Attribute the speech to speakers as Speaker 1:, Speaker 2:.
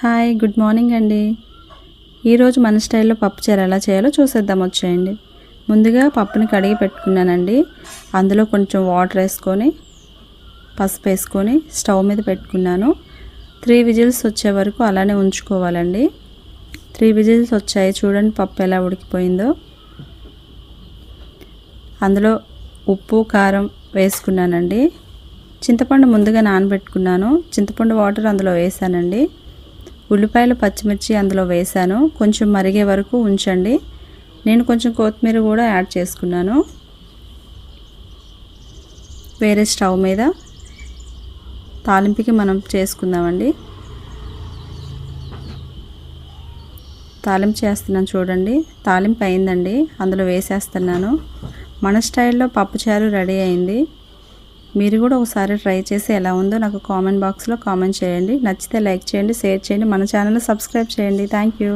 Speaker 1: Hi good morning అండి. ఈరోజు మన స్టైల్లో పప్పుచారు ఎలా చేయాలో చూసేద్దాం వచ్చేయండి. ముందుగా పప్పుని కడిగి పెట్టుకున్నానండి. అందులో కొంచెం వాటర్ వేసుకొని పసుపు వేసుకొని స్టవ్ మీద పెట్టుకున్నాను. 3 విజిల్స్ వచ్చే వరకు అలానే ఉంచుకోవాలండి. 3 విజిల్స్ వచ్చాయి, చూడండి పప్పు ఎలా ఉడికిపోయిందో. అందులో ఉప్పు కారం వేసుకున్నానండి. చింతపండు ముందుగా నానబెట్టుకున్నాను. చింతపండు వాటర్ అందులో వేసానండి. ఉల్లిపాయలు పచ్చిమిర్చి అందులో వేసాను. కొంచెం మరిగే వరకు ఉంచండి. నేను కొంచెం కొత్తిమీర కూడా యాడ్ చేసుకున్నాను. వేరే స్టవ్ మీద తాలింపుకి మనం చేసుకుందామండి. తాలింపు చేస్తున్నాను చూడండి. తాలింపు అయిందండి, అందులో వేసేస్తున్నాను. మన స్టైల్లో పప్పుచారు రెడీ అయింది. మీరు కూడా ఒకసారి ట్రై చేసి ఎలా ఉందో నాకు కామెంట్ బాక్స్లో కామెంట్ చేయండి. నచ్చితే లైక్ చేయండి, షేర్ చేయండి, మన ఛానల్ని సబ్స్క్రైబ్ చేయండి. Thank you.